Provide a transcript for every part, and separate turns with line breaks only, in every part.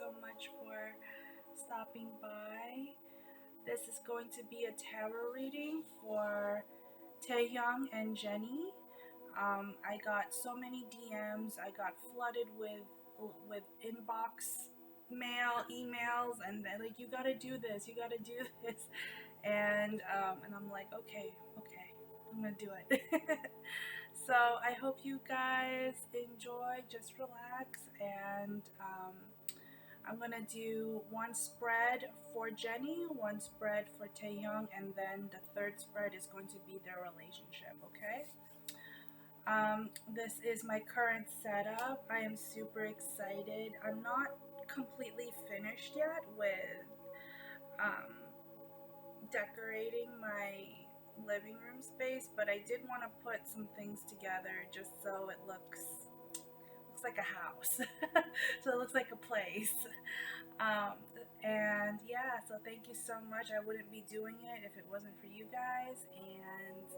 so much for stopping by. This is going to be a tarot reading for Taehyung and Jennie. I got so many DMs. I got flooded with inbox mail, emails, and they're like, "You gotta do this. You gotta do this." And I'm like, okay, I'm gonna do it. So I hope you guys enjoy. Just relax, and I'm gonna do one spread for Jennie, one spread for Taehyung, and then the third spread is going to be their relationship. Okay. This is my current setup. I am super excited. I'm not completely finished yet with um, decorating my living room space, but I did want to put some things together just so it looks like a house. So it looks like a place. Um, and yeah, so thank you so much. I wouldn't be doing it if it wasn't for you guys. And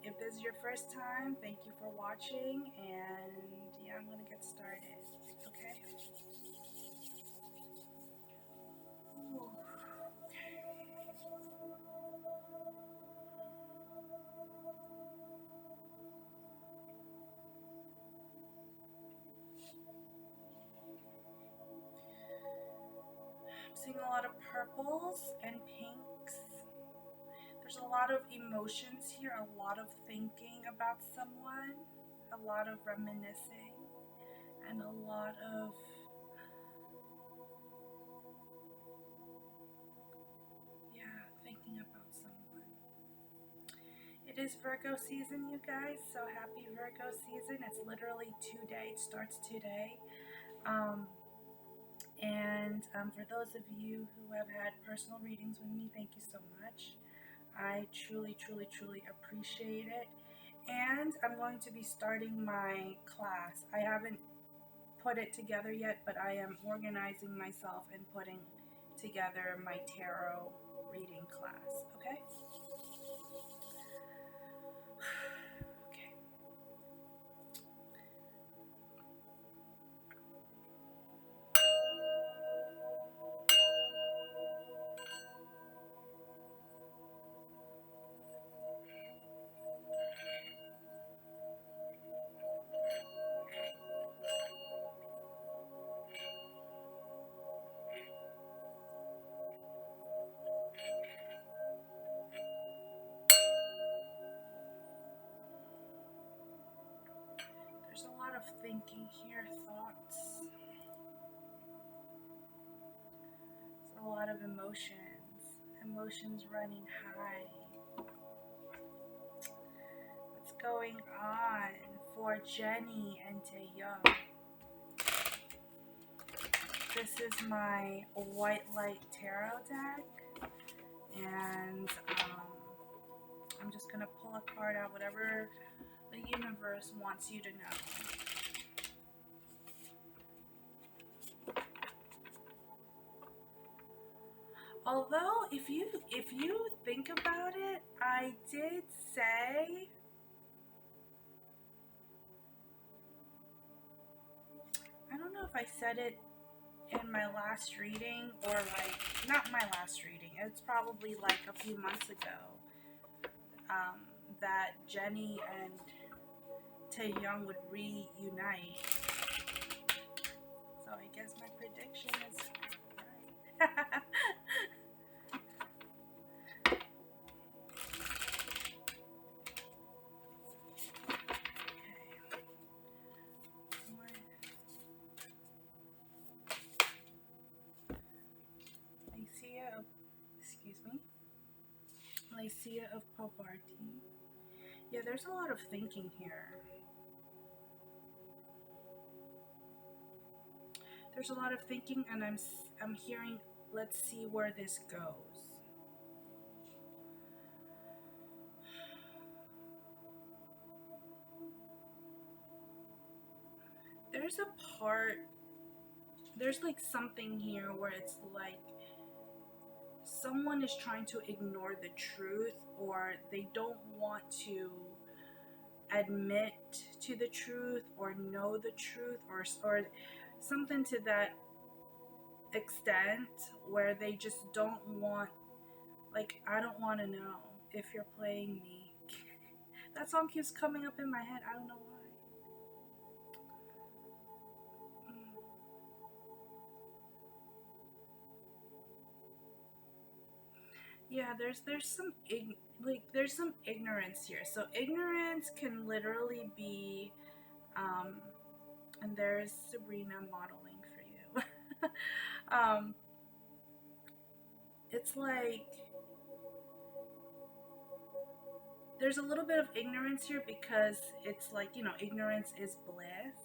if this is your first time, thank you for watching. And yeah, I'm gonna get started. Okay. Ooh. I'm seeing a lot of purples and pinks. There's a lot of emotions here, a lot of thinking about someone, a lot of reminiscing, and a lot of thinking about someone. It is Virgo season, you guys, so happy Virgo season. It's literally today, it starts today. For those of you who have had personal readings with me, thank you so much. I truly, truly, truly appreciate it. And I'm going to be starting my class. I haven't put it together yet, but I am organizing myself and putting together my tarot reading class. Okay? Okay. There's a lot of thinking here, thoughts. There's a lot of emotions running high. What's going on for Jennie and Taehyung? This is my white light tarot deck, and I'm just gonna pull a card out, whatever the universe wants you to know. Although, if you think about it, I did say, I don't know if I said it in my last reading, or like, not my last reading, it's probably like a few months ago, that Jennie and Taehyung would reunite. So I guess my prediction is right. Lycia of Poverty. Yeah, there's a lot of thinking here. There's a lot of thinking, and I'm hearing, let's see where this goes. There's a part, there's like something here where it's like someone is trying to ignore the truth, or they don't want to admit to the truth or know the truth, or something to that extent where they just don't want, like, I don't want to know if you're playing me. That song keeps coming up in my head. I don't know why. Yeah, there's some there's some ignorance here. So ignorance can literally be, and there's Sabrina modeling for you. It's like there's a little bit of ignorance here because it's like, you know, ignorance is bliss.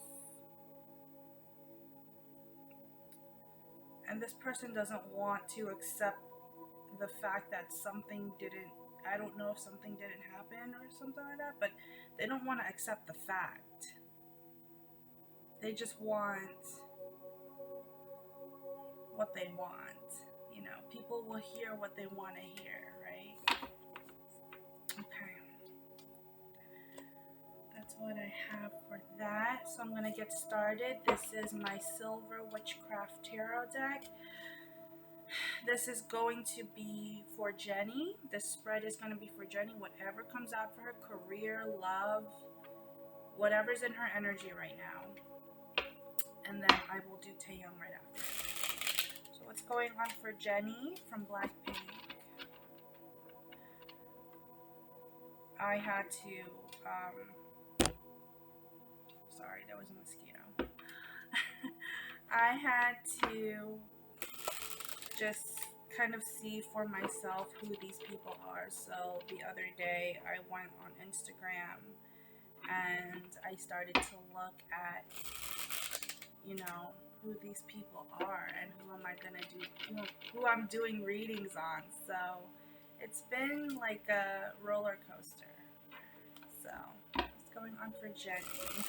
And this person doesn't want to accept the fact that something didn't, I don't know if something didn't happen or something like that, but they don't want to accept the fact. They just want what they want. You know, people will hear what they want to hear, right? Okay. That's what I have for that. So I'm going to get started. This is my Silver Witchcraft Tarot deck. This is going to be for Jennie. This spread is going to be for Jennie. Whatever comes out for her, career, love, whatever's in her energy right now. And then I will do Taehyung right after. So what's going on for Jennie from Blackpink? I had to, sorry, there was a mosquito. I had to just kind of see for myself who these people are. So the other day I went on Instagram and I started to look at, you know, who these people are and who am I gonna do, who I'm doing readings on. So it's been like a roller coaster. So what's going on for Jennie?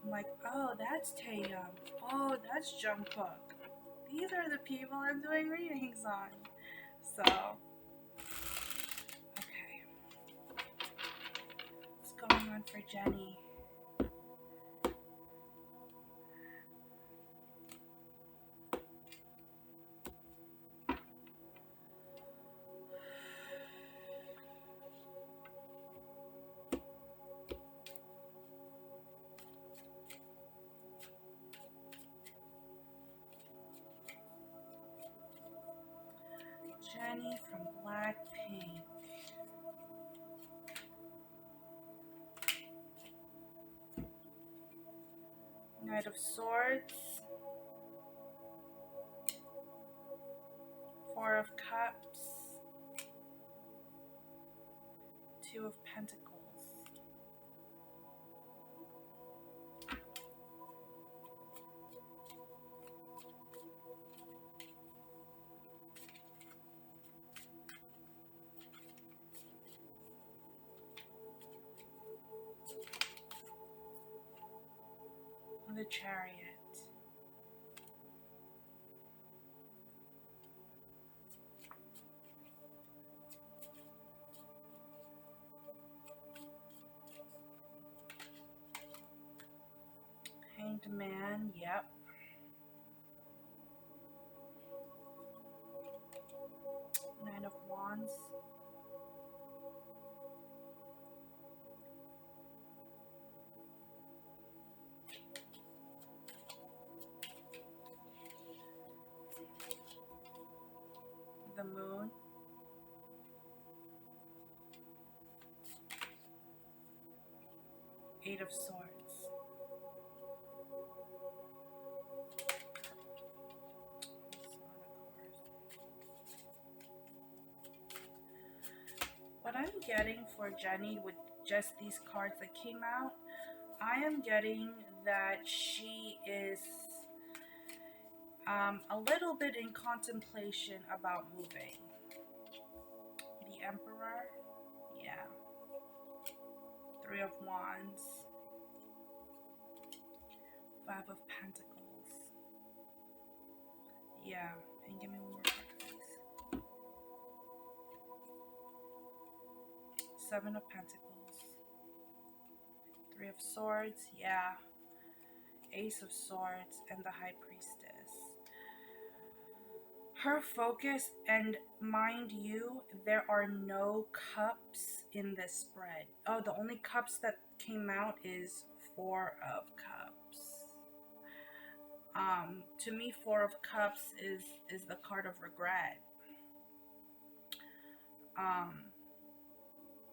I'm like, oh, that's Taehyung. Oh, that's Jungkook. These are the people I'm doing readings on. So, okay. What's going on for Jennie? Jennie from Blackpink. Knight of Swords. Four of Cups. Two of Pentacles. The Chariot. Hanged Man, yep. Nine of Wands. The Moon. Eight of Swords. What I'm getting for Jennie with just these cards that came out, I am getting that she is a little bit in contemplation about moving. The Emperor, yeah. Three of Wands. Five of Pentacles. Yeah, and give me one more card, please. Seven of Pentacles. Three of Swords, yeah. Ace of Swords, and the High Priestess. Her focus, and mind you, there are no cups in this spread. Oh, the only cups that came out is Four of Cups. To me, Four of Cups is the card of regret.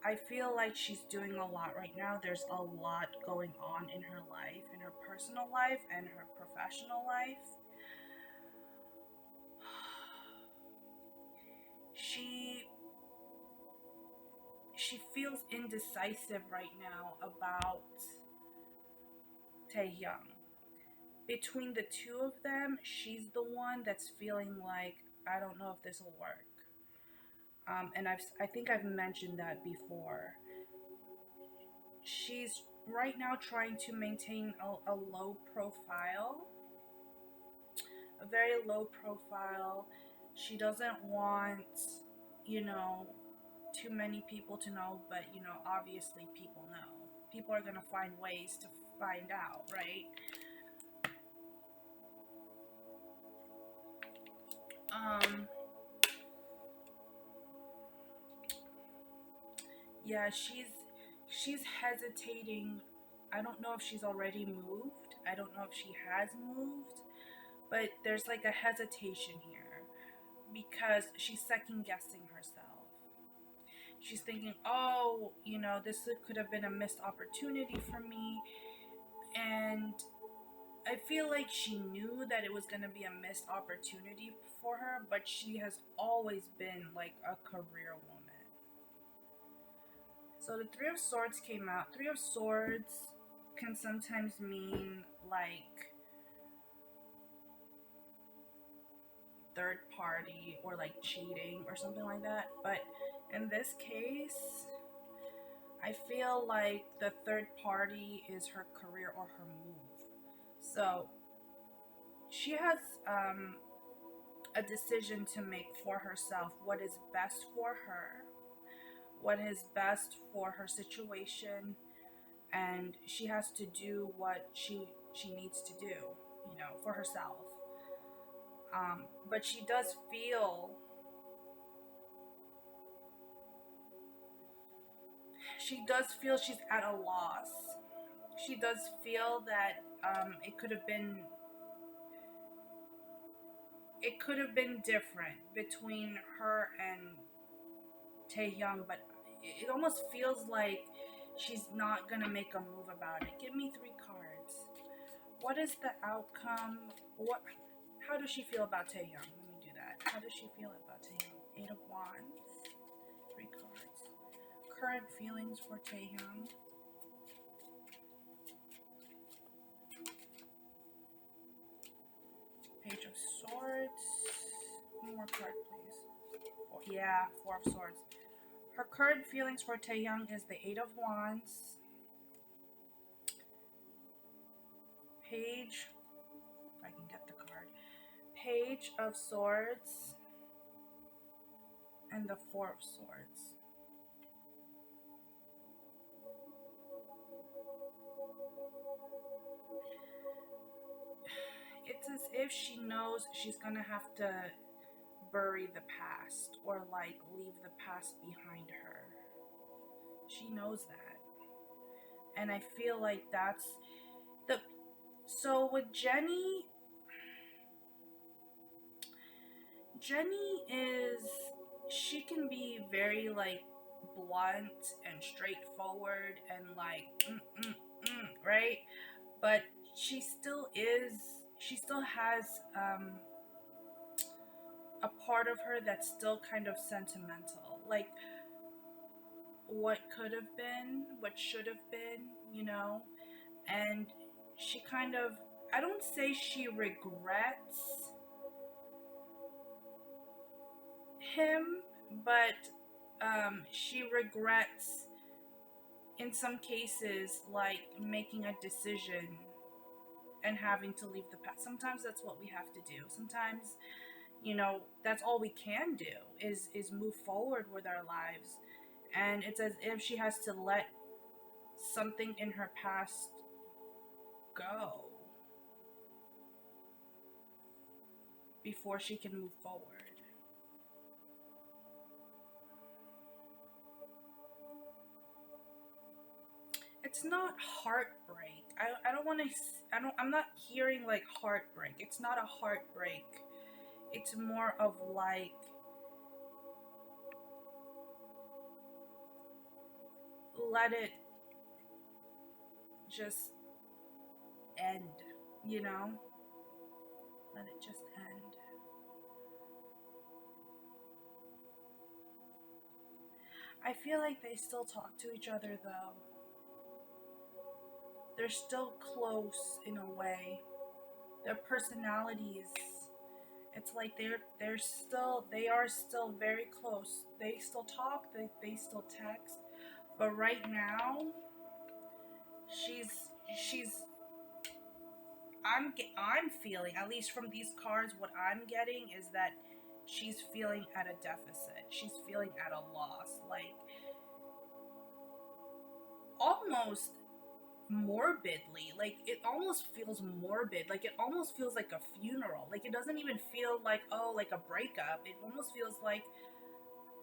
I feel like she's doing a lot right now. There's a lot going on in her life, in her personal life and her professional life. She feels indecisive right now about Taehyung. Between the two of them, she's the one that's feeling like, I don't know if this will work. And I think I've mentioned that before. She's right now trying to maintain a low profile, a very low profile. She doesn't want, too many people to know, but, obviously people know. People are going to find ways to find out, right? Yeah, she's hesitating. I don't know if she's already moved. I don't know if she has moved, but there's like a hesitation here because she's second guessing herself. She's thinking, oh, this could have been a missed opportunity for me. And I feel like she knew that it was going to be a missed opportunity for her, but she has always been like a career woman. So the Three of Swords came out. Three of Swords can sometimes mean like third party or like cheating or something like that. But in this case, I feel like the third party is her career or her move. So she has a decision to make for herself, what is best for her, what is best for her situation, and she has to do what she needs to do, for herself. But she does feel she's at a loss. She does feel that it could have been different between her and Taehyung, but it almost feels like she's not gonna make a move about it. Give me 3 cards. What is the outcome? How does she feel about Taehyung? Let me do that. How does she feel about Taehyung? 8 of Wands. 3 cards. Current feelings for Taehyung. Page of Swords. One more card, please. 4 of Swords. Her current feelings for Taehyung is the 8 of Wands. Page, if I can get the card. Page of Swords and the 4 of Swords. It's as if she knows she's gonna have to bury the past or like leave the past behind her. She knows that. And I feel like that's the so with Jennie is, she can be very like blunt and straightforward and like right, but she still has a part of her that's still kind of sentimental, like what could have been, what should have been, and she kind of, I don't say she regrets him, but she regrets in some cases like making a decision and having to leave the past. Sometimes that's what we have to do. Sometimes, that's all we can do is move forward with our lives. And it's as if she has to let something in her past go. before she can move forward. It's not heartbreak. I don't want to, I'm not hearing like heartbreak. It's not a heartbreak. It's more of like, let it just end, you know? Let it just end. I feel like they still talk to each other though. They're still close in a way. Their personalities, it's like they are still very close. They still talk, they still text, but right now she's I'm feeling, at least from these cards, what I'm getting is that she's feeling at a deficit. She's feeling at a loss, like almost morbidly. Like it almost feels morbid. Like it almost feels like a funeral. Like it doesn't even feel like, oh, like a breakup. It almost feels like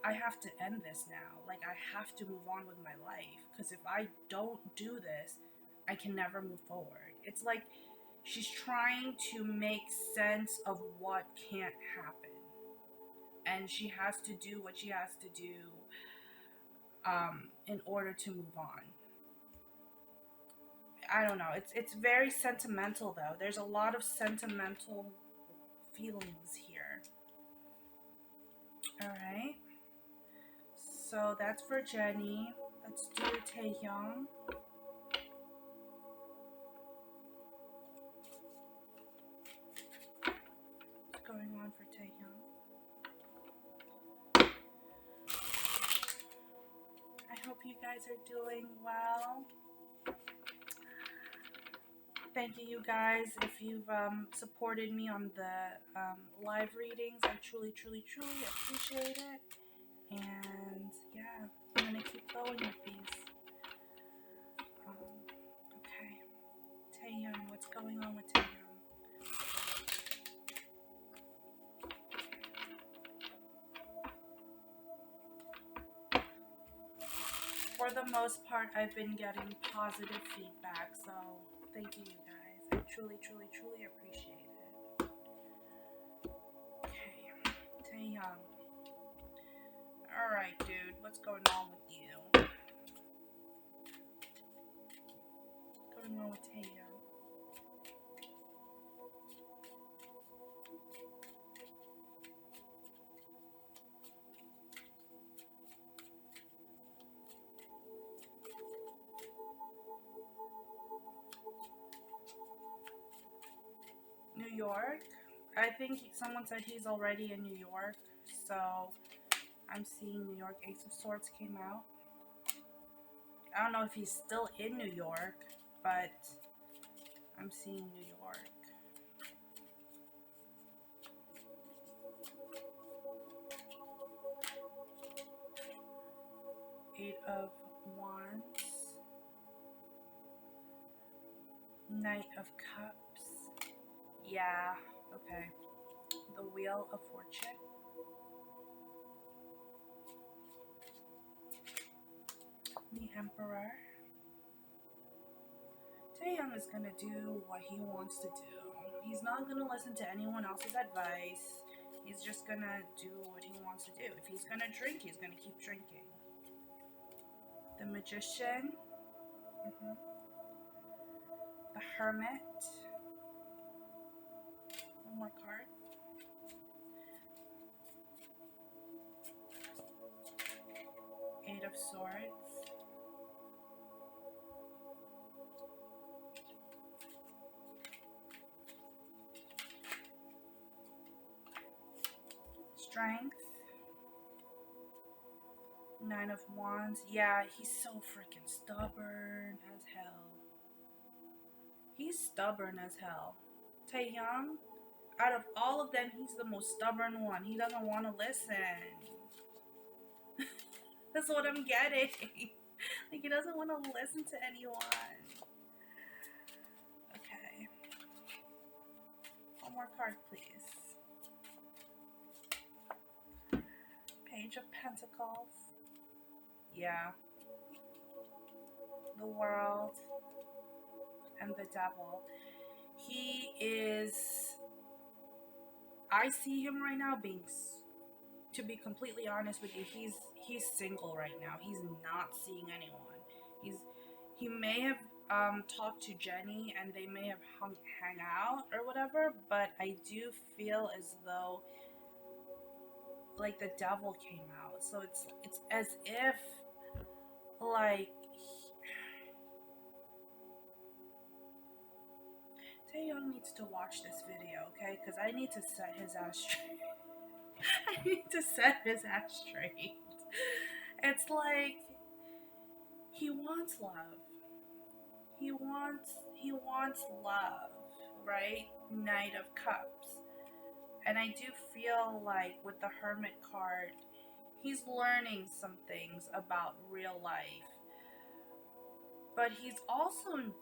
I have to end this now. Like I have to move on with my life, because if I don't do this, I can never move forward. It's like she's trying to make sense of what can't happen, and she has to do what she has to do in order to move on. I don't know. It's very sentimental though. There's a lot of sentimental feelings here. All right. So that's for Jennie. Let's do Taehyung. What's going on for Taehyung? I hope you guys are doing well. Thank you guys if you've supported me on the live readings. I truly, truly, truly appreciate it. And yeah, I'm gonna keep going with these. Okay, Taehyung, what's going on with Taehyung? For the most part, I've been getting positive feedback, so thank you guys. I truly, truly, truly appreciate it. Okay, Taehyung. Alright, dude, what's going on with you? What's going on with Taehyung? New York? I think someone said he's already in New York, so I'm seeing New York. Ace of Swords came out. I don't know if he's still in New York, but I'm seeing New York. Eight of Wands. Knight of Cups. Yeah, okay. The Wheel of Fortune. The Emperor. Taehyung is gonna do what he wants to do. He's not gonna listen to anyone else's advice. He's just gonna do what he wants to do. If he's gonna drink, he's gonna keep drinking. The Magician. The Hermit. One more card. Eight of Swords. Strength. Nine of Wands. Yeah, he's so freaking stubborn as hell. He's stubborn as hell. Taehyung, out of all of them, he's the most stubborn one. He doesn't want to listen. That's what I'm getting. Like, he doesn't want to listen to anyone. Okay. One more card, please. Page of Pentacles. Yeah. The World and the Devil. He is... I see him right now being... To be completely honest with you, he's single right now. He's not seeing anyone. He may have talked to Jennie and they may have hang out or whatever, but I do feel as though like the devil came out. So it's as if like Taehyung needs to watch this video, okay? Because I need to set his ass straight. I need to set his ass straight. It's like he wants love. He wants love, right? Knight of Cups. And I do feel like with the Hermit card, he's learning some things about real life. But he's also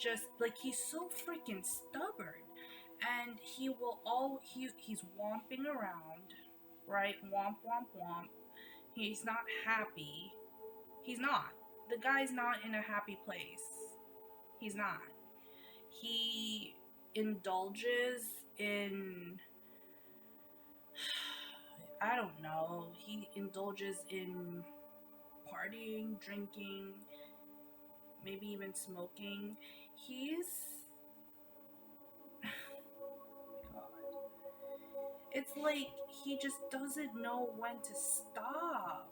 just like, he's so freaking stubborn. And he will he's womping around, right? Womp, womp, womp. He's not happy. He's not. The guy's not in a happy place. He's not. He indulges in, I don't know, he indulges in partying, drinking, maybe even smoking. He's... God. It's like he just doesn't know when to stop.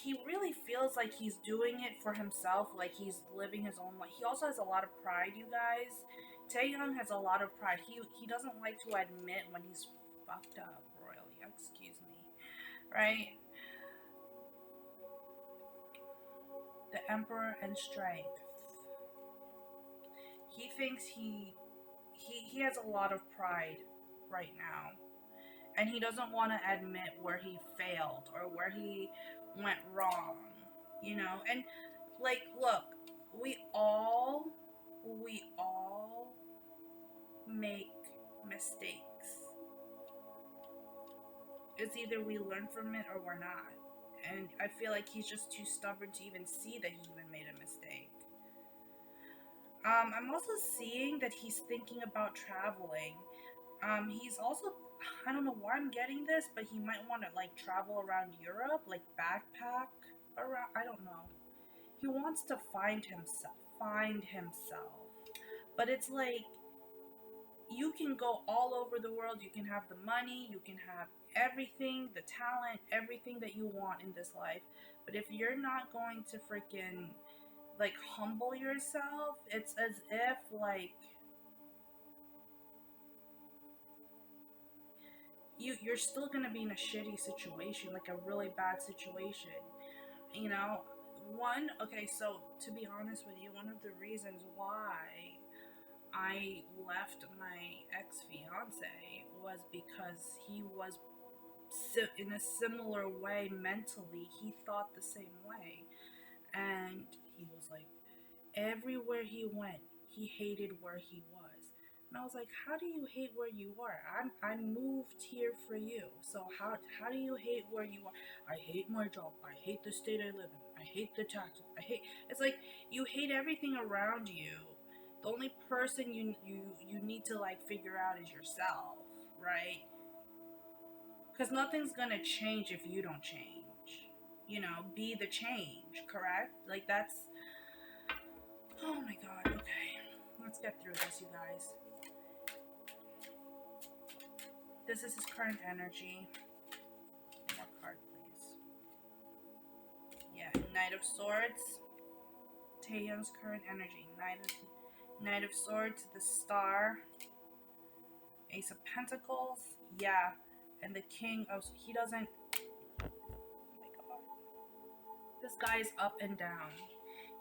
He really feels like he's doing it for himself, like he's living his own life. He also has a lot of pride, you guys. Taehyung has a lot of pride. He doesn't like to admit when he's fucked up royally. Excuse me. Right? The Emperor and Strength. He thinks he has a lot of pride right now. And he doesn't want to admit where he failed or where he went wrong, you know? And like, look, we all make mistakes. It's either we learn from it or we're not. And I feel like he's just too stubborn to even see that he even made a mistake. I'm also seeing that he's thinking about traveling. He's also, I don't know why I'm getting this, but he might want to like travel around Europe, like backpack around, I don't know. He wants to find himself. But it's like, you can go all over the world, you can have the money, you can have everything, the talent, everything that you want in this life. But if you're not going to freaking like humble yourself, it's as if like you're still gonna be in a shitty situation, like a really bad situation, you know. Okay, so to be honest with you, one of the reasons why I left my ex-fiance was because he was in a similar way mentally. He thought the same way, and he was like, everywhere he went, he hated where he was. And I was like, how do you hate where you are? I moved here for you. So how do you hate where you are? I hate my job. I hate the state I live in. I hate the taxes. It's like you hate everything around you. The only person you need to like figure out is yourself, right? Because nothing's gonna change if you don't change. You know, be the change, correct? Like that's... Oh my god, okay. Let's get through this, you guys. This is his current energy. One more card, please. Yeah, Knight of Swords. Taehyung's current energy. Knight of Swords, the Star. Ace of Pentacles. Yeah. And the King of... He doesn't... Oh my god. This guy is up and down.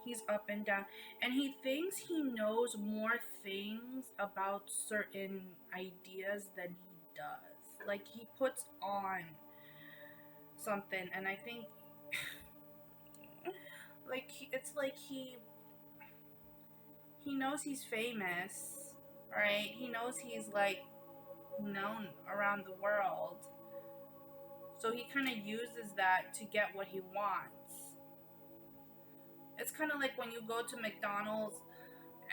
He's up and down. And he thinks he knows more things about certain ideas than he does. Like, he puts on something, and I think... like, it's like he knows he's famous, right? He knows he's, like, known around the world. So he kind of uses that to get what he wants. It's kind of like when you go to McDonald's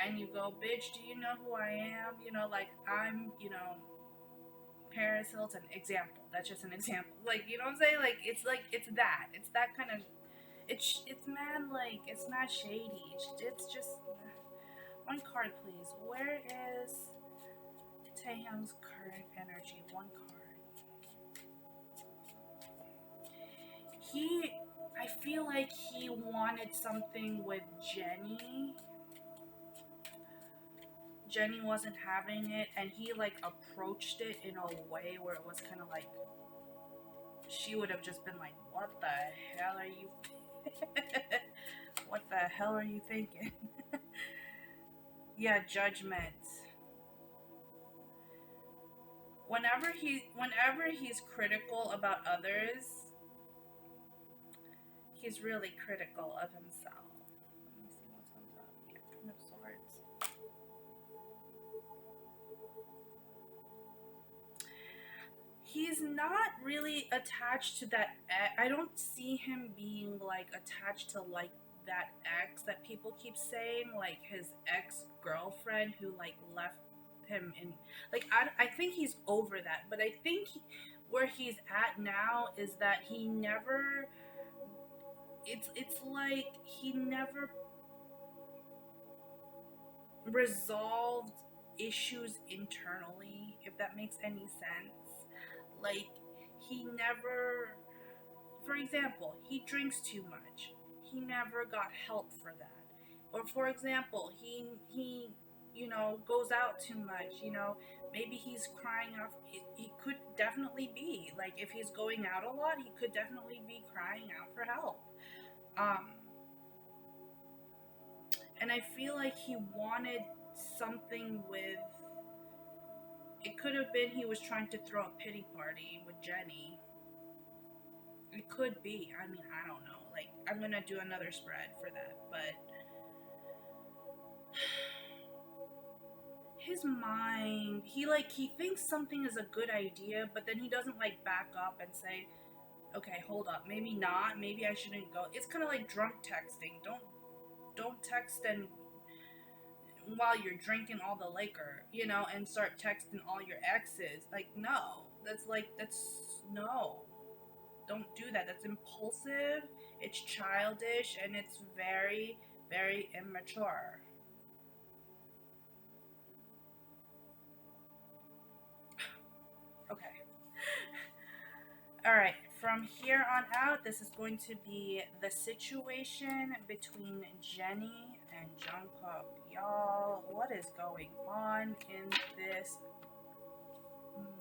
and you go, bitch, do you know who I am? You know, like, I'm, you know, Paris Hilton. Example. That's just an example. Like, you know what I'm saying? Like, it's that. It's that kind of, it's mad, like, it's not shady. It's just, one card, please. Where is Taehyung's current energy? One card. I feel like he wanted something with Jennie. Jennie wasn't having it, and he like approached it in a way where it was kind of like, she would have just been like, what the hell are you what the hell are you thinking? Yeah, judgment. Whenever he's critical about others, he's really critical of himself. Let me see what's on top. Yeah, Queen of Swords. He's not really attached to that. I don't see him being like attached to like that ex that people keep saying, like his ex-girlfriend who like left him in, like, I think he's over that, but I think where he's at now is that he never, it's like he never resolved issues internally, if that makes any sense. Like, he never, for example, he drinks too much. He never got help for that. Or for example, he you know, goes out too much, you know, maybe he's crying out. He could definitely be like, if he's going out a lot, he could definitely be crying out for help. Um and I feel like he wanted something with, it could have been he was trying to throw a pity party with Jennie. It could be. I mean, I don't know. Like, I'm gonna do another spread for that, but his mind, he thinks something is a good idea, but then he doesn't like back up and say, okay, hold up, maybe not, maybe I shouldn't go. It's kind of like drunk texting. Don't text and while you're drinking all the liquor, you know, and start texting all your exes. Like, no, that's no. Don't do that. That's impulsive, it's childish, and it's very, very immature. Okay. Alright, from here on out, this is going to be the situation between Jennie and Jungkook. Y'all, what is going on in this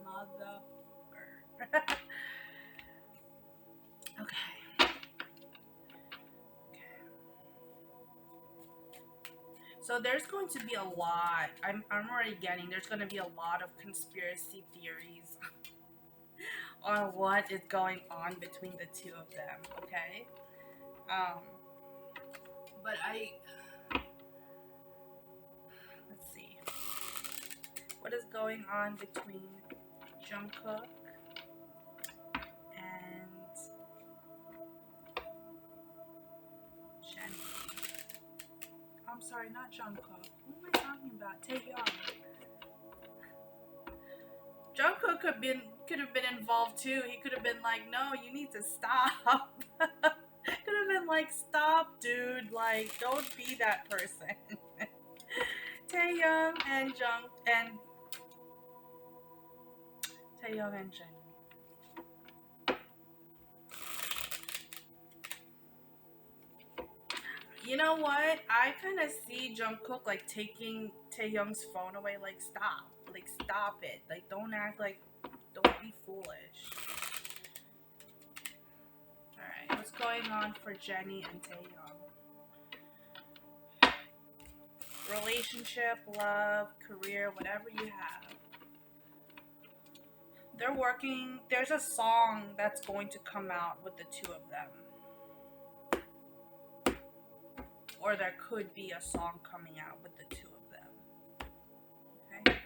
motherfucker? Okay. So there's going to be a lot. I'm already getting, there's going to be a lot of conspiracy theories on what is going on between the two of them, okay? But let's see. What is going on between Jungkook and Jennie? I'm sorry, not Jungkook. Who am I talking about? Taehyung. Jungkook could have been involved too. He could have been like, no, you need to stop. Could have been like, stop, dude. Like, don't be that person. Taehyung and Taehyung and Jennie. You know what? I kind of see Jungkook like taking Taehyung's phone away. Like, stop it. Like, don't act like, don't be foolish. All right, what's going on for Jennie and Taehyung? Relationship, love, career, whatever you have. They're working. There's a song that's going to come out with the two of them. Or there could be a song coming out with the two of them. Okay?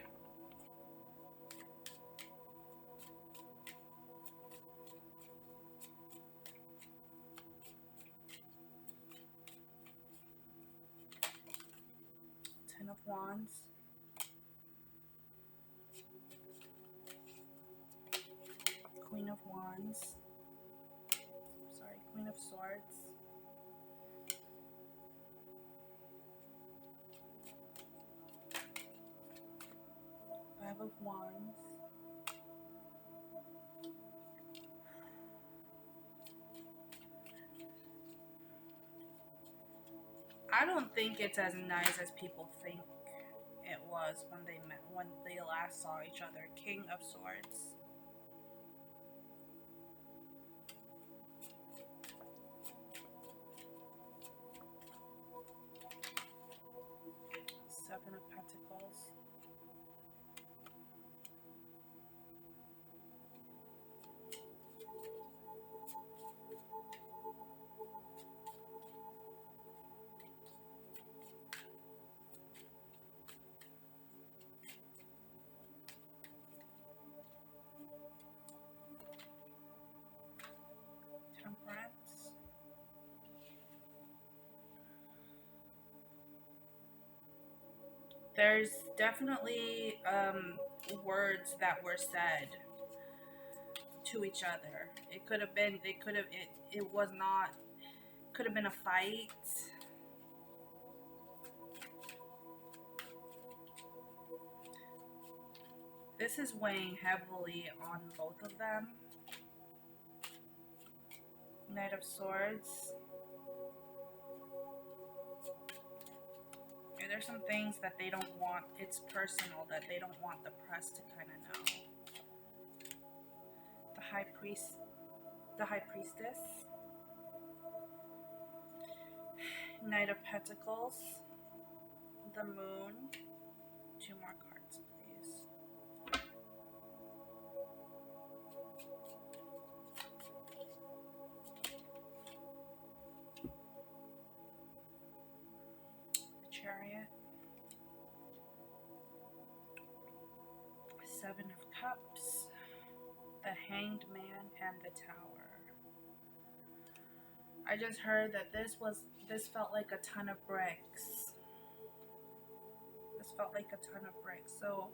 of Wands. Queen of Wands. Sorry, Queen of Swords. Five of Wands. I don't think it's as nice as people think it was when they last saw each other. King of Swords. Seven of Pentacles. Temperance. There's definitely words that were said to each other. It could have been, it was not, could have been a fight. This is weighing heavily on both of them. Knight of Swords. Yeah, there's some things that they don't want, it's personal, that they don't want the press to kind of know. The High Priestess. Knight of Pentacles. The Moon. Two more cards, please. The Chariot. Seven of Cups. The Hanged Man and the Tower. I just heard that this felt like a ton of bricks. This felt like a ton of bricks. So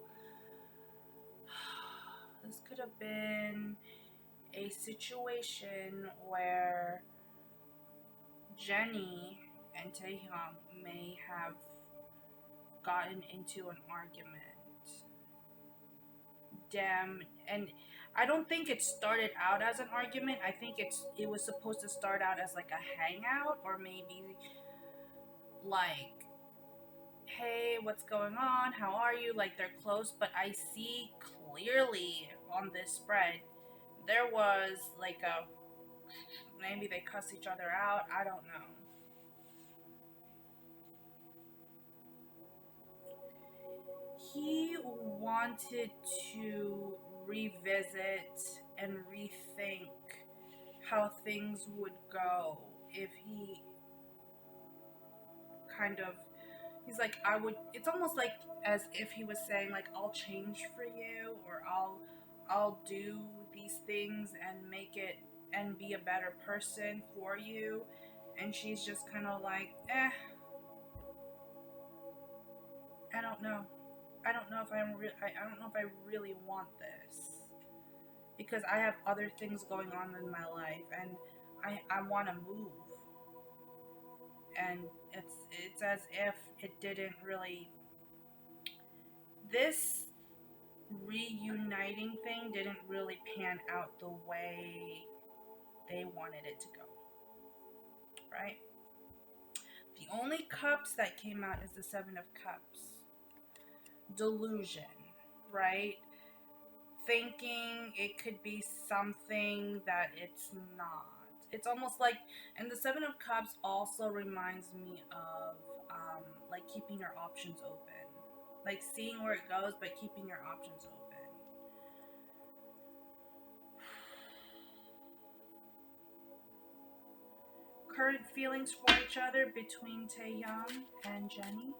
this could have been a situation where Jennie and Taehyung may have gotten into an argument. And I don't think it started out as an argument. I think it was supposed to start out as like a hangout, or maybe like, hey, what's going on? How are you? Like, they're close, but I see clearly on this spread there was like maybe they cussed each other out. I don't know. He wanted to revisit and rethink how things would go if he he's like, it's almost like as if he was saying like, I'll change for you, or I'll do these things and make it and be a better person for you. And she's just kind of like, I don't know. I don't know if I don't know if I really want this, because I have other things going on in my life, and I want to move. And it's as if it didn't really, this reuniting thing didn't really pan out the way they wanted it to go, right? The only cups that came out is the Seven of Cups. Delusion, right? Thinking it could be something that it's not. It's almost like, and the Seven of Cups also reminds me of like keeping your options open, like seeing where it goes, but keeping your options open. Current feelings for each other between Taehyung and Jennie.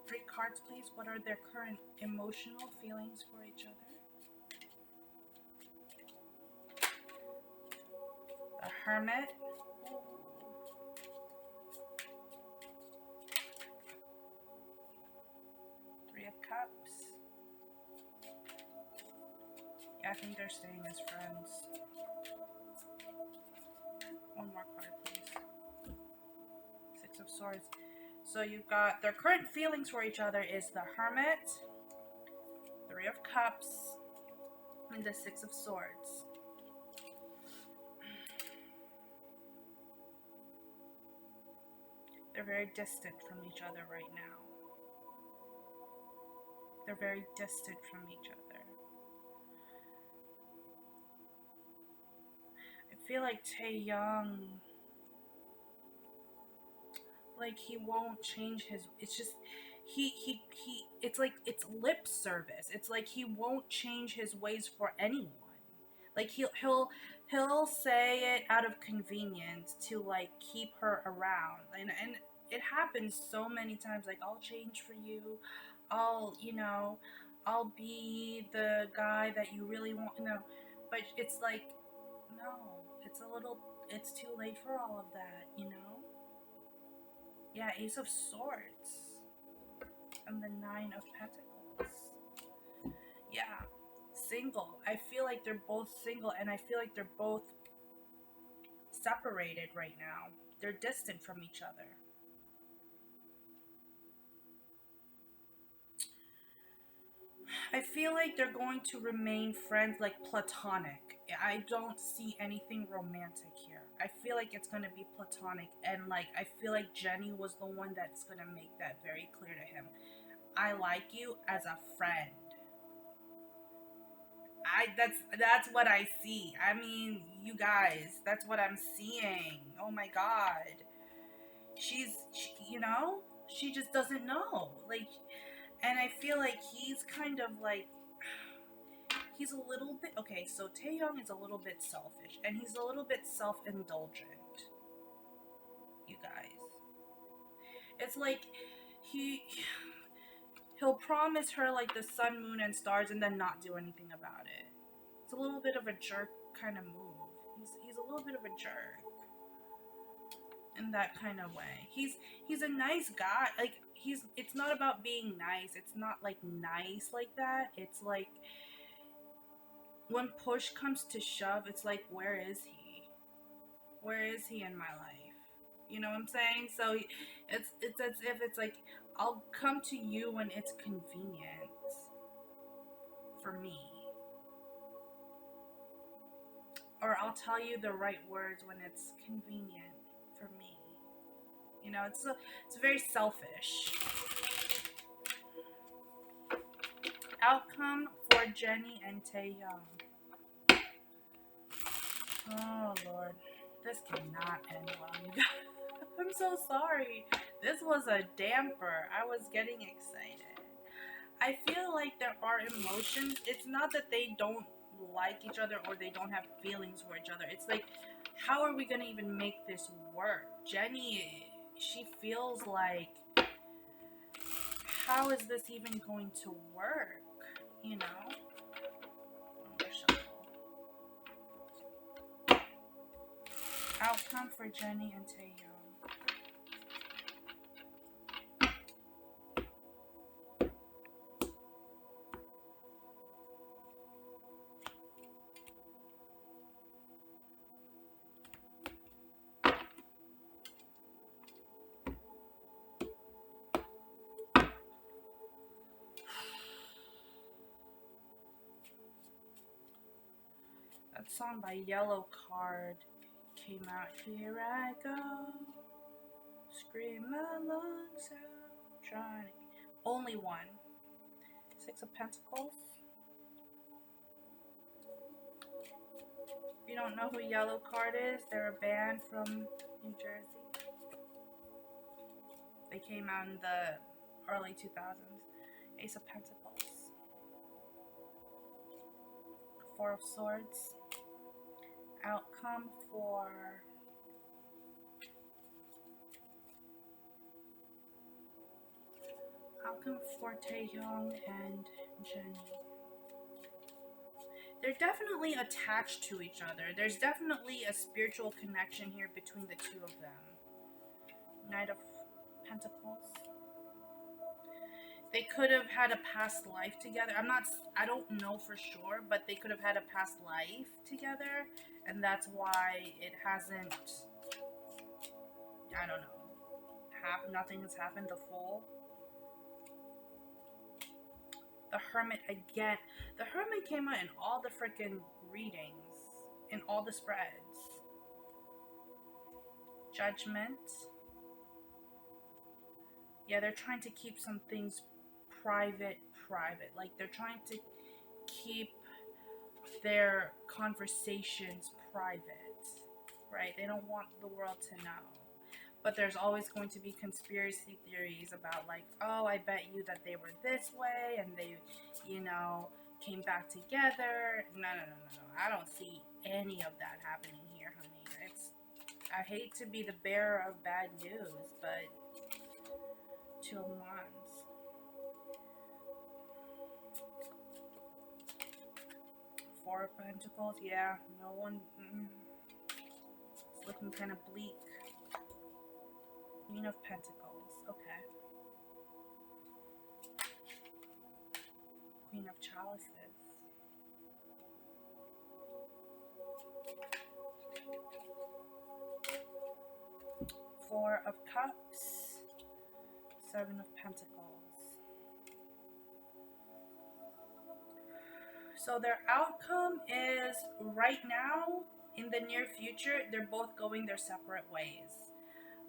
3 cards, please. What are their current emotional feelings for each other? The Hermit. I think they're staying as friends. One more card, please. Six of Swords. So you've got their current feelings for each other is the Hermit, Three of Cups, and the Six of Swords. They're very distant from each other right now. They're very distant from each other. I feel like Taehyung, like he won't change his, it's just, it's like, it's lip service. It's like he won't change his ways for anyone. Like he'll say it out of convenience to like keep her around. And it happens so many times. Like, I'll change for you. I'll be the guy that you really want. No, but it's like, no, it's too late for all of that, Yeah, Ace of Swords. And the Nine of Pentacles. Yeah, single. I feel like they're both single, and I feel like they're both separated right now. They're distant from each other. I feel like they're going to remain friends, like platonic. I don't see anything romantic here. I feel like it's going to be platonic, and like I feel like Jennie was the one that's going to make that very clear to him. I like you as a friend. That's what I see. I mean, you guys, that's what I'm seeing. Oh my god. She just doesn't know. Like, and I feel like he's kind of like, he's a little bit, okay, so Taehyung is a little bit selfish, and he's a little bit self-indulgent. You guys. It's like, he'll promise her like the sun, moon, and stars and then not do anything about it. It's a little bit of a jerk kind of move. He's a little bit of a jerk in that kind of way. He's a nice guy. Like, it's not about being nice. It's not like nice like that. It's like when push comes to shove, it's like, where is he? Where is he in my life? You know what I'm saying? So it's as if it's like, I'll come to you when it's convenient for me. Or I'll tell you the right words when it's convenient for me. You know, it's very selfish. Outcome for Jennie and Taehyung. Oh Lord, this cannot end well, you guys. I'm so sorry. This was a damper. I was getting excited. I feel like there are emotions. It's not that they don't like each other or they don't have feelings for each other. It's like, how are we gonna even make this work? Jennie, she feels like, how is this even going to work? You know? One more shuffle. Outcome for Jennie and Taehyung. That song by Yellow Card came out. Here I go, scream my lungs out, trying to... Only one. Six of Pentacles. If you don't know who Yellow Card is, they're a band from New Jersey. They came out in the early 2000s. Ace of Pentacles. Four of Swords. Outcome for Taehyung and Jennie. They're definitely attached to each other. There's definitely a spiritual connection here between the two of them. Knight of Pentacles. They could have had a past life together. I don't know for sure, but they could have had a past life together, and that's why it hasn't, I don't know, nothing has happened. The Fool. The Hermit again. The Hermit came out in all the freaking readings, in all the spreads. Judgment. Yeah, they're trying to keep some things private. Like, they're trying to keep their conversations private, right? They don't want the world to know. But there's always going to be conspiracy theories about, like, oh, I bet you that they were this way and they, came back together. No. I don't see any of that happening here, honey. I hate to be the bearer of bad news, but Two of Wands. Four of Pentacles, yeah, no one. It's looking kind of bleak. Queen of Pentacles, okay. Queen of Chalices. Four of Cups. Seven of Pentacles. So their outcome is, right now, in the near future, they're both going their separate ways.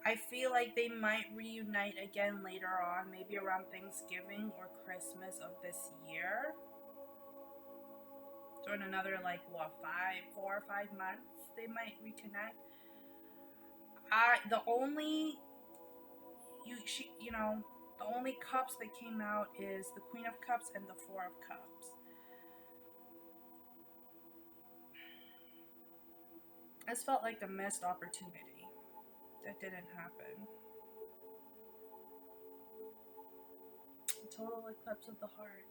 I feel like they might reunite again later on, maybe around Thanksgiving or Christmas of this year. So in another, 4 or 5 months, they might reconnect. The only cups that came out is the Queen of Cups and the Four of Cups. This felt like a missed opportunity. That didn't happen. Total eclipse of the heart.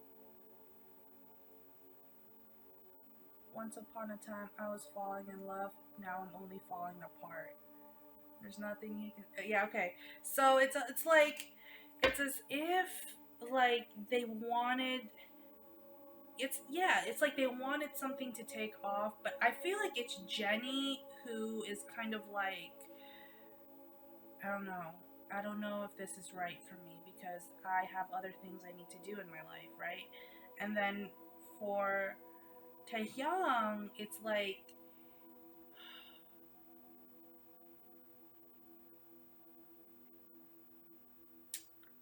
Once upon a time, I was falling in love. Now I'm only falling apart. There's nothing you can. Yeah, okay. So it's as if, like, they wanted. It's like they wanted something to take off, but I feel like it's Jennie who is kind of like, I don't know. I don't know if this is right for me because I have other things I need to do in my life, right? And then for Taehyung, it's like,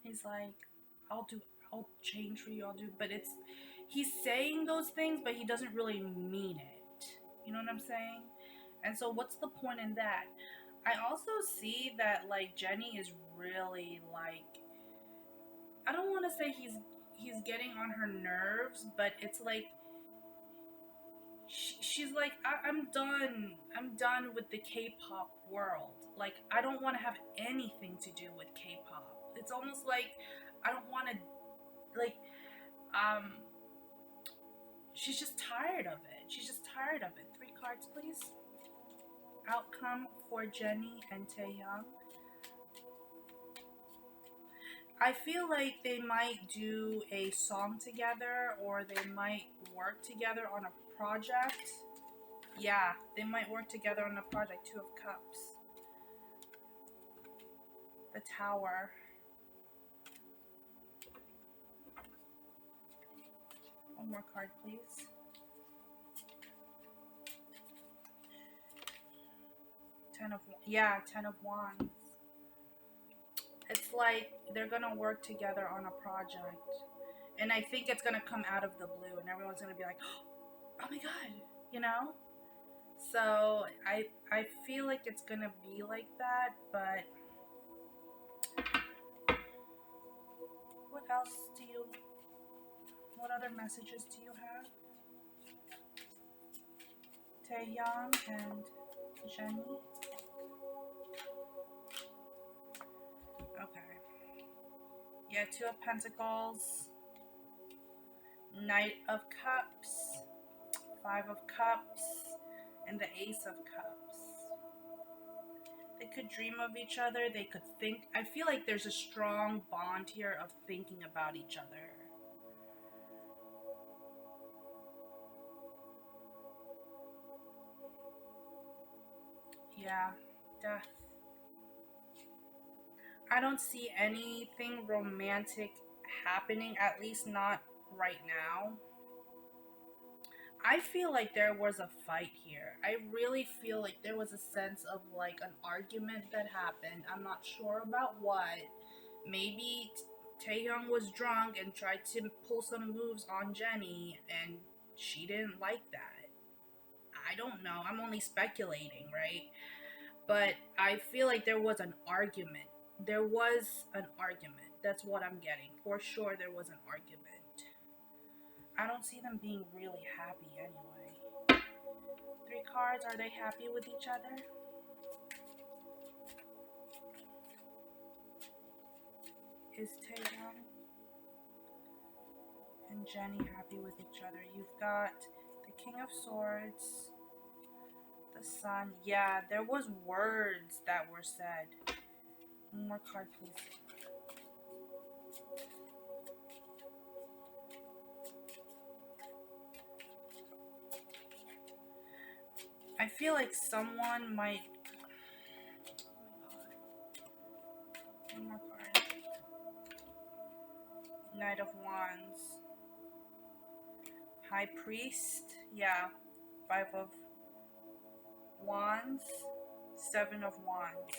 he's like, I'll change for you, but he's saying those things, but he doesn't really mean it. You know what I'm saying? And so what's the point in that? I also see that, like, Jennie is really, like, I don't want to say he's getting on her nerves, but it's like she's like, I'm done with the K-pop world. Like, I don't want to have anything to do with K-pop. It's almost like I don't want to, like, she's just tired of it. Three cards, please. Outcome for Jennie and Taehyung. I feel like they might do a song together, or they might work together on a project. Yeah, they might work together on a project. Two of Cups. The Tower. One more card, please. Ten of Wands. It's like they're gonna work together on a project. And I think it's gonna come out of the blue, and everyone's gonna be like, oh my god, you know? So I feel like it's gonna be like that, but what other messages do you have? Taehyung and Jennie. Okay. Yeah, Two of Pentacles. Knight of Cups. Five of Cups. And the Ace of Cups. They could dream of each other. They could think. I feel like there's a strong bond here of thinking about each other. Yeah, death. I don't see anything romantic happening, at least not right now. I feel like there was a fight here. I really feel like there was a sense of like an argument that happened. I'm not sure about what. Maybe Taehyung was drunk and tried to pull some moves on Jennie, and she didn't like that. I don't know. I'm only speculating, right? But I feel like there was an argument. There was an argument. That's what I'm getting. For sure, there was an argument. I don't see them being really happy anyway. Three cards, are they happy with each other? Is Taehyung and Jennie happy with each other? You've got the King of Swords, the Sun. Yeah, there was words that were said. One more card, please. I feel like someone might... Oh my god. One more card. Knight of Wands. High Priest. Yeah. Five of Wands. Seven of Wands.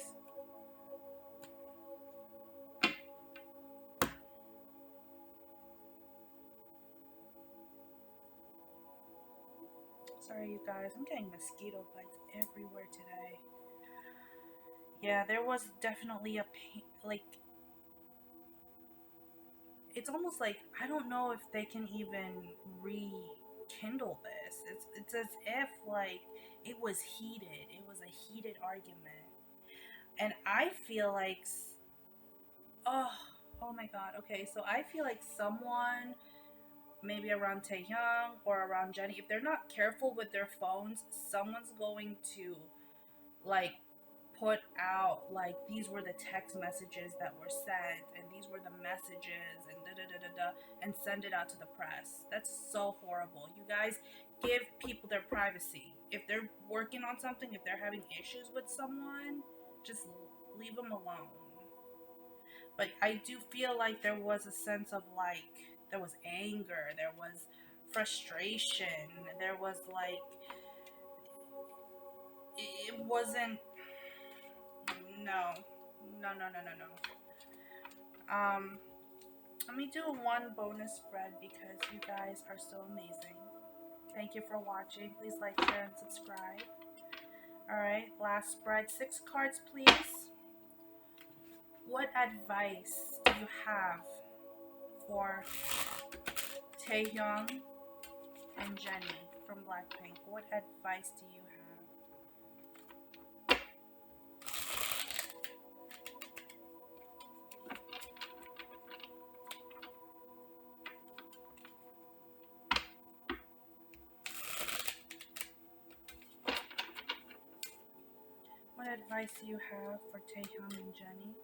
Sorry, you guys. I'm getting mosquito bites everywhere today. Yeah, there was definitely a pain. Like, it's almost like I don't know if they can even rekindle this. It's as if like it was heated. It was a heated argument, and I feel like oh oh my god. Okay, so I feel like someone maybe around Taehyung or around Jennie, if they're not careful with their phones, someone's going to like put out like these were the text messages that were sent and these were the messages and da da da da da and send it out to the press. That's so horrible. You guys give people their privacy. If they're working on something, if they're having issues with someone, just leave them alone. But I do feel like there was a sense of like there was anger, there was frustration, there was like it wasn't no no no no no no. Let me do one bonus spread because you guys are so amazing. Thank you for watching. Please like, share, and subscribe. Alright, last spread. 6 cards, please. What advice do you have for Taehyung and Jennie from Blackpink? What advice do you have? What advice do you have for Taehyung and Jennie?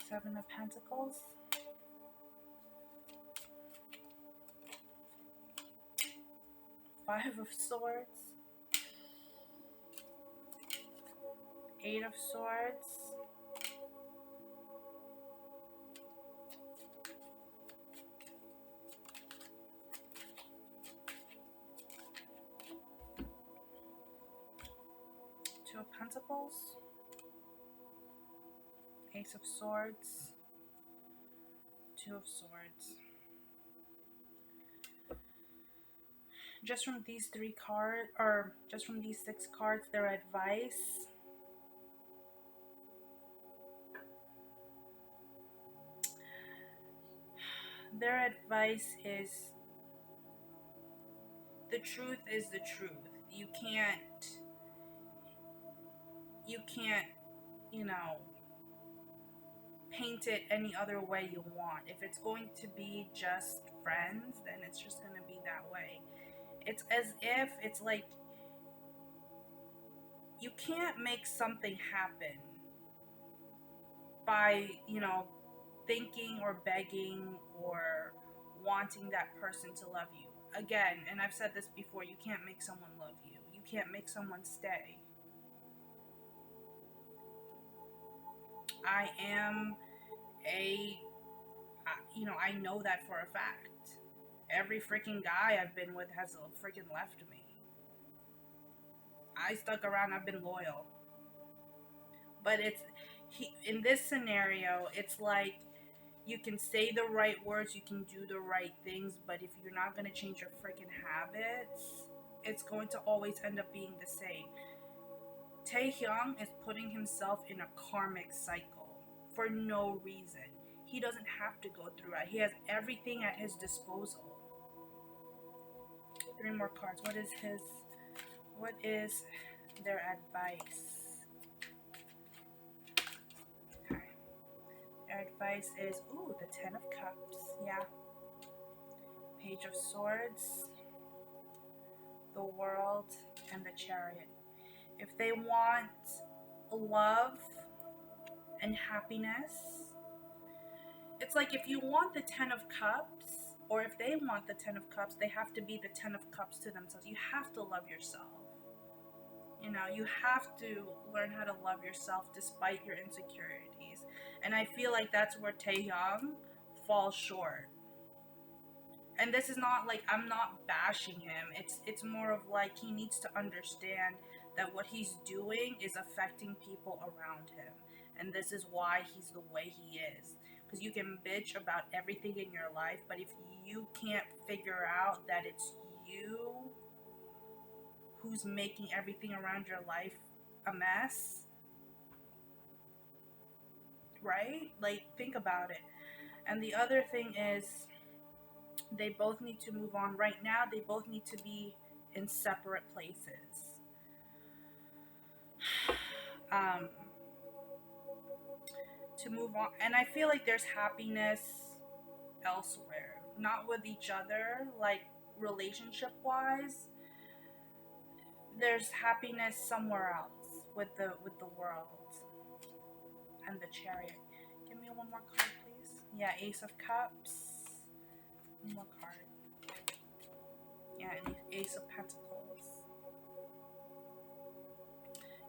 Seven of Pentacles. Five of Swords. Eight of Swords. Two of Pentacles. Ace of Swords. Two of Swords. Just from these 3 cards, or just from these 6 cards, their advice. Their advice is the truth is the truth. You can't, you know, paint it any other way you want. If it's going to be just friends, then it's just going to be that way. It's as if it's like you can't make something happen by, thinking or begging or wanting that person to love you. Again, and I've said this before, you can't make someone love you. You can't make someone stay. I am I know that for a fact. Every freaking guy I've been with has freaking left me. I stuck around, I've been loyal. But in this scenario, it's like you can say the right words, you can do the right things, but if you're not going to change your freaking habits, it's going to always end up being the same. Taehyung is putting himself in a karmic cycle for no reason. He doesn't have to go through it. He has everything at his disposal. 3 more cards. What is their advice? Okay. Their advice is, the 10 of Cups. Yeah. Page of Swords, the World, and the Chariot. If they want love and happiness, it's like if you want the 10 of Cups, or if they want the 10 of Cups, they have to be the 10 of Cups to themselves. You have to love yourself. You have to learn how to love yourself despite your insecurities. And I feel like that's where Taehyung falls short. And this is not like, I'm not bashing him. It's more of like he needs to understand that what he's doing is affecting people around him. And this is why he's the way he is. Because you can bitch about everything in your life, but if you can't figure out that it's you who's making everything around your life a mess, right? Like, think about it. And the other thing is, they both need to move on. Right now, they both need to be in separate places. To move on. And I feel like there's happiness elsewhere. Not with each other, like relationship-wise. There's happiness somewhere else with the world and the Chariot. Give me one more card, please. Yeah, Ace of Cups. One more card. Yeah, and Ace of Pentacles.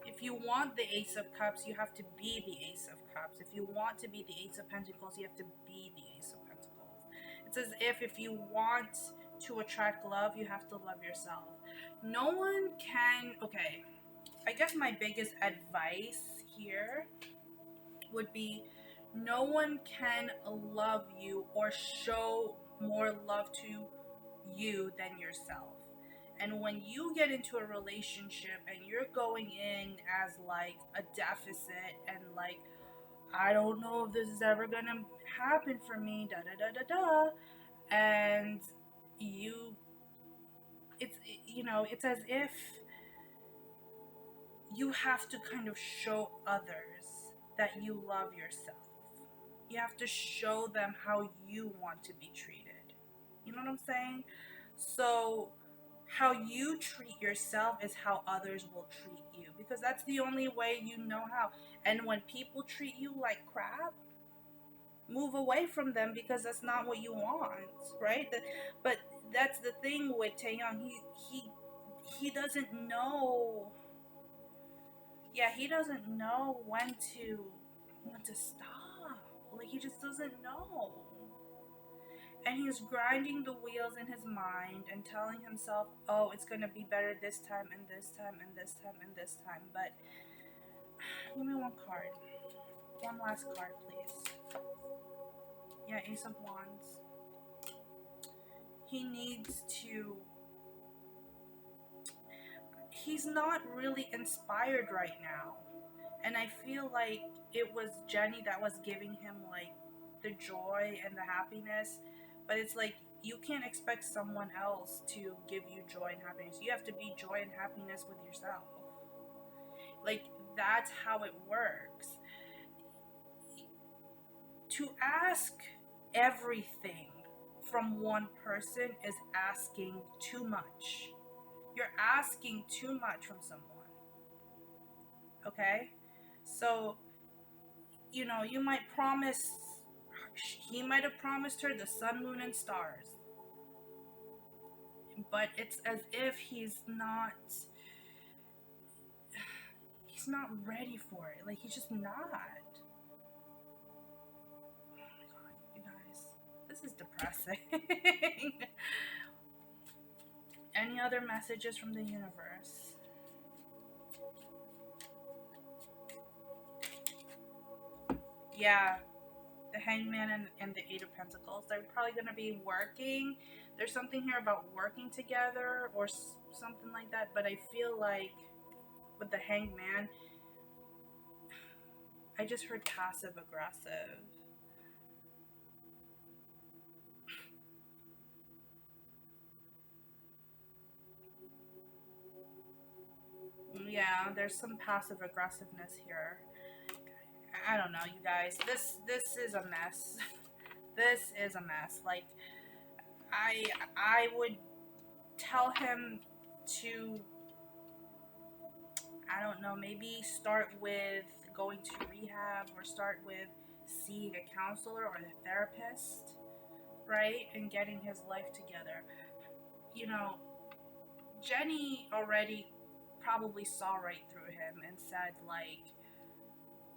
If you want the Ace of Cups, you have to be the Ace of Cups. If you want to be the Ace of Pentacles, you have to be the Ace of Pentacles. It's as if you want to attract love, you have to love yourself. No one can... Okay, I guess my biggest advice here would be, no one can love you or show more love to you than yourself. And when you get into a relationship and you're going in as like a deficit and like, I don't know if this is ever gonna happen for me, da da da da da, and it's as if you have to kind of show others that you love yourself. You have to show them how you want to be treated. You know what I'm saying? So how you treat yourself is how others will treat you, because that's the only way you know how. And when people treat you like crap, move away from them, because that's not what you want, right? But that's the thing with Taehyung. He doesn't know. Yeah, he doesn't know when to stop. Like, he just doesn't know. And he's grinding the wheels in his mind and telling himself, oh, it's going to be better this time and this time and this time and this time. But give me one card. One last card, please. Yeah, Ace of Wands. He needs to... He's not really inspired right now. And I feel like it was Jennie that was giving him, like, the joy and the happiness. But it's like, you can't expect someone else to give you joy and happiness. You have to be joy and happiness with yourself. Like, that's how it works. to ask everything from one person is asking too much. You're asking too much from someone. Okay? So, you know, you might promise, he might have promised her the sun, moon, and stars. But it's as if he's not ready for it. Like, he's just not. Oh my god, you guys. This is depressing. Any other messages from the universe? Yeah, the Hangman and the Eight of Pentacles. They're probably going to be working. There's something here about working together or something like that. But I feel like with the Hangman, I just heard passive aggressive. Yeah, there's some passive aggressiveness here. I don't know, you guys. This is a mess. This is a mess. Like, I would tell him to, I don't know, maybe start with going to rehab, or start with seeing a counselor or a therapist, right? And getting his life together. You know, Jennie already probably saw right through him and said, like,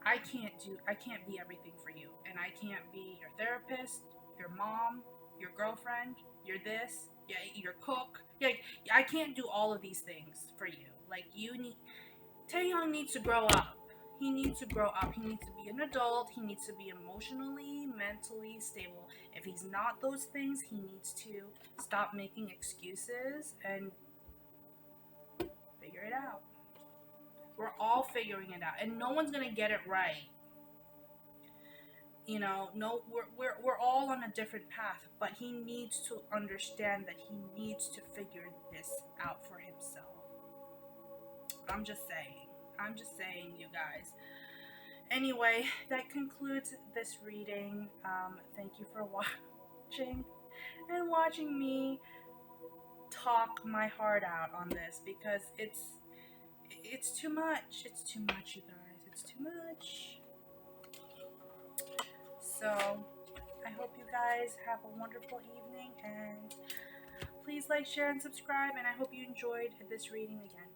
I can't be everything for you, and I can't be your therapist, your mom, your girlfriend, your this, your cook. Yeah, I can't do all of these things for you. Like, Taehyung needs to grow up. He needs to grow up. He needs to be an adult. He needs to be emotionally, mentally stable. If he's not those things, he needs to stop making excuses and figure it out. We're all figuring it out, and no one's gonna get it right. You know, no, we're all on a different path, but he needs to understand that he needs to figure this out for himself. I'm just saying, you guys. Anyway, that concludes this reading. Thank you for watching and watching me talk my heart out on this, because it's too much. It's too much, you guys. It's too much. So, I hope you guys have a wonderful evening, and please like, share, and subscribe, and I hope you enjoyed this reading again.